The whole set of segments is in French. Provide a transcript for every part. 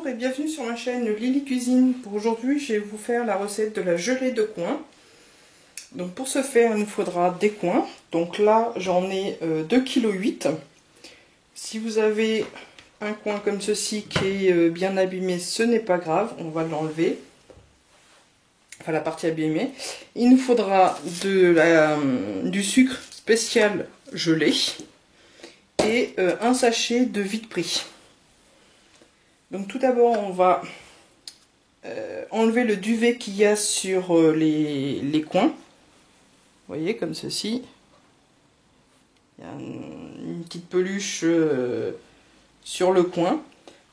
Bonjour et bienvenue sur ma chaîne Lily Cuisine. Pour aujourd'hui, je vais vous faire la recette de la gelée de coin. Donc pour ce faire, il nous faudra des coins. Donc là, j'en ai 2,8 kg. Si vous avez un coin comme ceci qui est bien abîmé, ce n'est pas grave, on va l'enlever. Enfin la partie abîmée. Il nous faudra du sucre spécial gelé et un sachet de Vite-Prix. Donc tout d'abord on va enlever le duvet qu'il y a sur les coins. Vous voyez, comme ceci. Il y a une petite peluche sur le coin.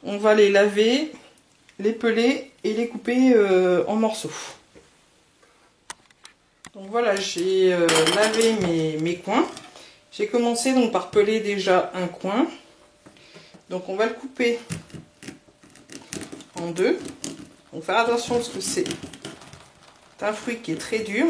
On va les laver, les peler et les couper en morceaux. Donc voilà, j'ai lavé mes coins. J'ai commencé donc par peler déjà un coin. Donc on va le couper en deux. Donc faire attention parce que c'est un fruit qui est très dur.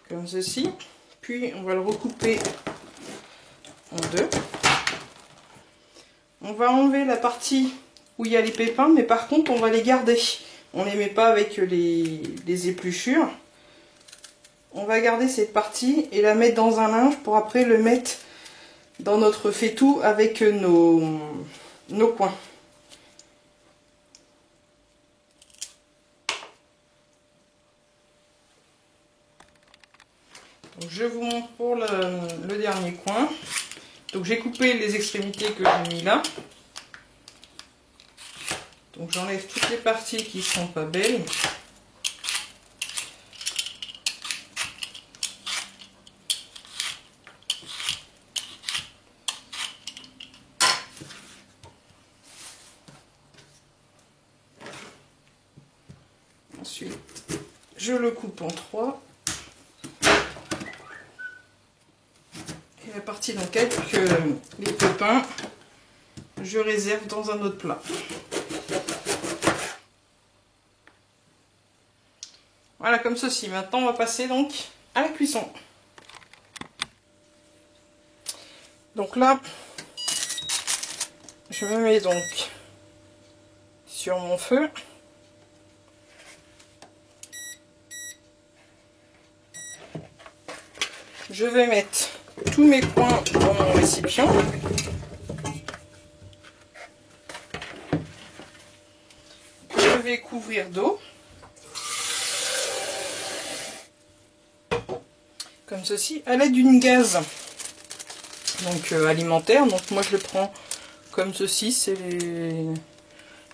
Comme ceci. Puis on va le recouper en deux. On va enlever la partie où il y a les pépins, mais par contre on va les garder. On ne les met pas avec les épluchures. On va garder cette partie et la mettre dans un linge pour après le mettre dans notre faitout avec nos coins. Donc je vous montre pour le dernier coin. Donc j'ai coupé les extrémités que j'ai mis là. Donc j'enlève toutes les parties qui sont pas belles. Ensuite, je le coupe en trois. Et la partie donc avec les pépins, je réserve dans un autre plat. Voilà, comme ceci. Maintenant, on va passer donc à la cuisson. Donc là, je me mets donc sur mon feu. Je vais mettre tous mes coins dans mon récipient. Je vais couvrir d'eau. Comme ceci, à l'aide d'une gaze donc alimentaire. Donc moi je le prends comme ceci, c'est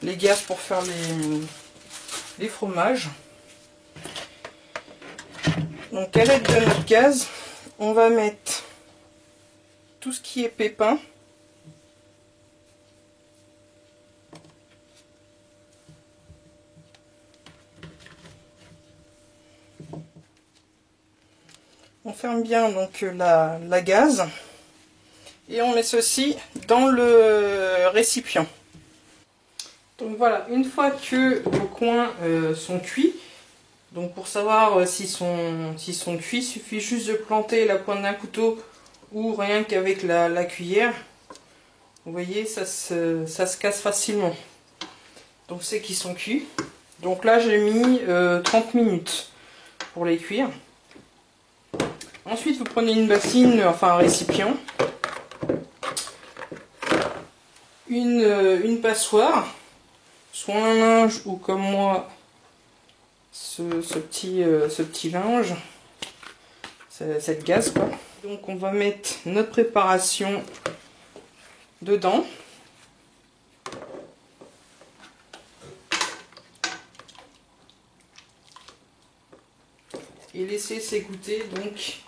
les gazes pour faire les fromages. Donc à l'aide de notre gaz, on va mettre tout ce qui est pépins. On ferme bien donc la gaze et on met ceci dans le récipient. Donc voilà, une fois que vos coins sont cuits, donc pour savoir s'ils sont cuits, il suffit juste de planter la pointe d'un couteau ou rien qu'avec la cuillère. Vous voyez, ça se casse facilement. Donc c'est qu'ils sont cuits. Donc là j'ai mis 30 minutes pour les cuire. Ensuite vous prenez une bassine, enfin un récipient, une passoire, soit un linge ou comme moi ce petit linge, cette gaze quoi. Donc on va mettre notre préparation dedans. Et laisser s'égoutter donc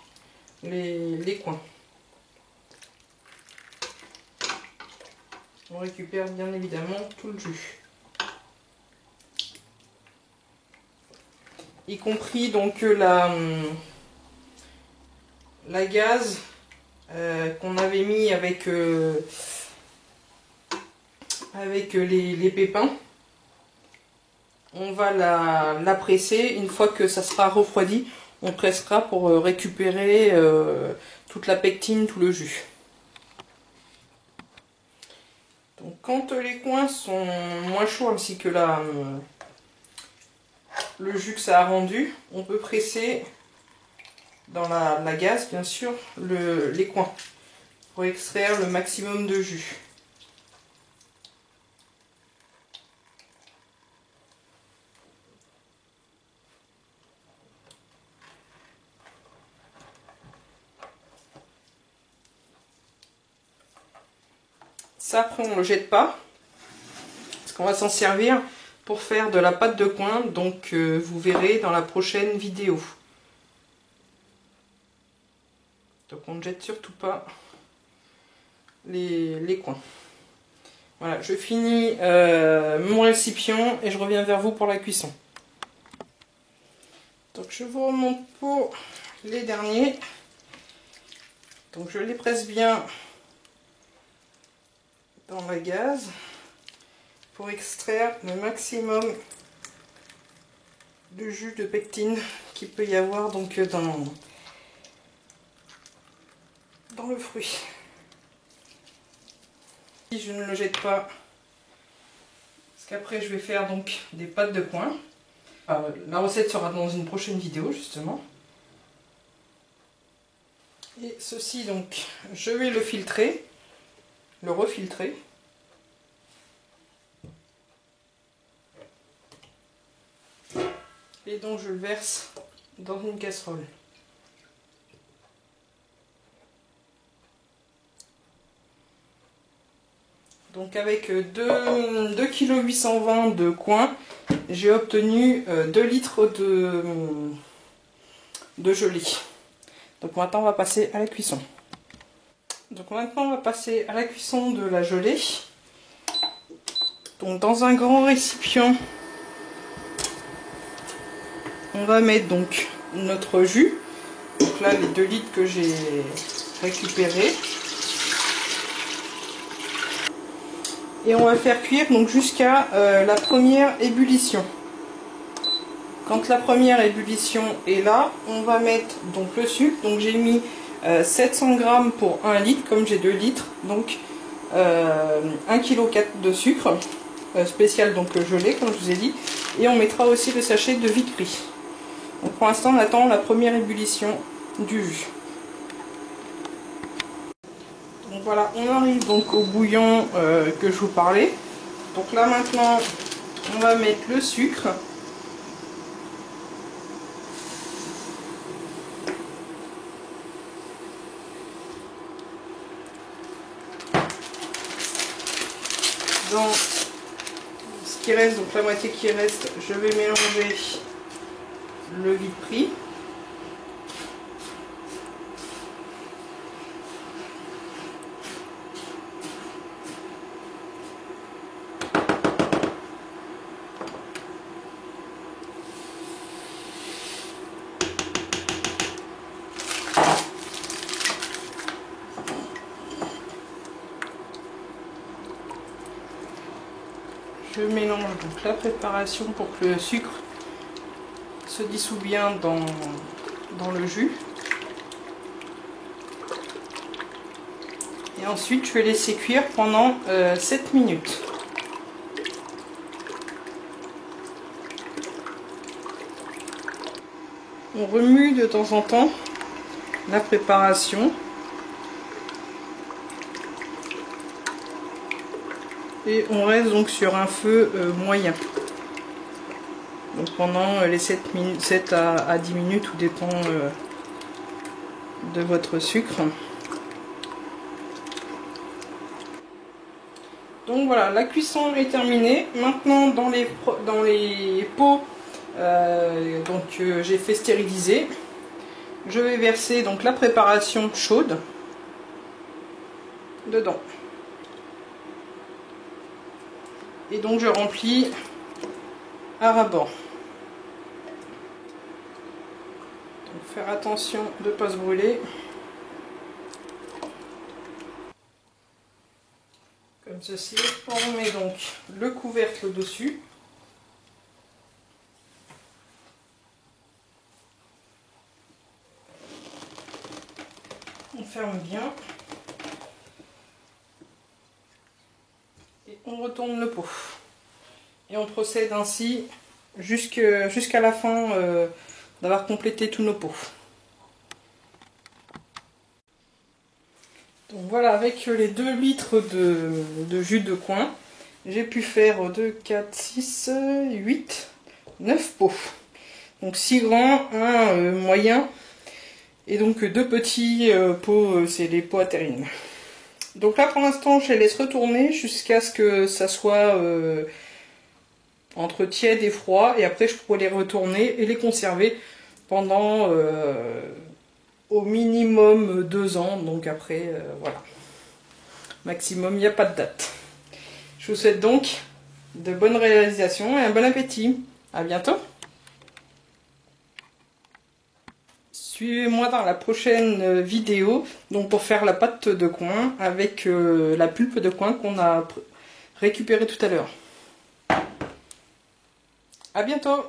les coins. On récupère bien évidemment tout le jus. Y compris donc la gaze qu'on avait mis avec les pépins. On va la presser. Une fois que ça sera refroidi, on pressera pour récupérer toute la pectine, tout le jus. Donc quand les coins sont moins chauds ainsi que le jus que ça a rendu, on peut presser dans la gaze bien sûr les coins pour extraire le maximum de jus. Ça après on ne le jette pas, parce qu'on va s'en servir pour faire de la pâte de coin, donc vous verrez dans la prochaine vidéo. Donc on ne jette surtout pas les coins. Voilà, je finis mon récipient et je reviens vers vous pour la cuisson. Donc je vous remonte pour les derniers. Donc je les presse bien dans la gaze pour extraire le maximum de jus de pectine qu'il peut y avoir donc dans le fruit. Je ne le jette pas parce qu'après je vais faire donc des pâtes de coin. La recette sera dans une prochaine vidéo justement. Et ceci donc je vais le filtrer, le refiltrer. Et donc je le verse dans une casserole. Donc avec 2,820 kg de coin, j'ai obtenu 2 litres de gelée. Donc maintenant on va passer à la cuisson. Donc maintenant on va passer à la cuisson de la gelée. Donc dans un grand récipient, on va mettre donc notre jus. Donc là les 2 litres que j'ai récupérés. Et on va faire cuire donc jusqu'à la première ébullition. Quand la première ébullition est là, on va mettre donc le sucre. Donc j'ai mis 700 g pour 1 litre, comme j'ai 2 litres. Donc 1,4 kg de sucre spécial, donc gelé comme je vous ai dit. Et on mettra aussi le sachet de Vite-Prix. Donc pour l'instant on attend la première ébullition du jus. Donc voilà, on arrive donc au bouillon que je vous parlais. Donc là maintenant, on va mettre le sucre. Dans ce qui reste, donc la moitié qui reste, je vais mélanger le Vite-Prix. Je mélange donc la préparation pour que le sucre se dissout bien dans le jus. Et ensuite je vais laisser cuire pendant 7 minutes. On remue de temps en temps la préparation. Et on reste donc sur un feu moyen. Donc pendant les 7 à 10 minutes, tout dépend de votre sucre. Donc voilà, la cuisson est terminée. Maintenant dans les pots j'ai fait stériliser, je vais verser donc la préparation chaude dedans. Et donc je remplis à ras-bord. Donc faire attention de ne pas se brûler. Comme ceci. On remet donc le couvercle dessus. On ferme bien. on retourne le pot. Et on procède ainsi jusqu'à la fin d'avoir complété tous nos pots. Donc voilà, avec les 2 litres de jus de coin, j'ai pu faire 2, 4, 6, 8, 9 pots. Donc 6 grands, un moyen, et donc 2 petits pots, c'est les pots à terrine. Donc là pour l'instant je les laisse retourner jusqu'à ce que ça soit entre tiède et froid, et après je pourrai les retourner et les conserver pendant au minimum 2 ans, donc après voilà. Maximum, il n'y a pas de date. Je vous souhaite donc de bonnes réalisations et un bon appétit. À bientôt. Suivez-moi dans la prochaine vidéo donc pour faire la pâte de coin avec la pulpe de coin qu'on a récupérée tout à l'heure. À bientôt.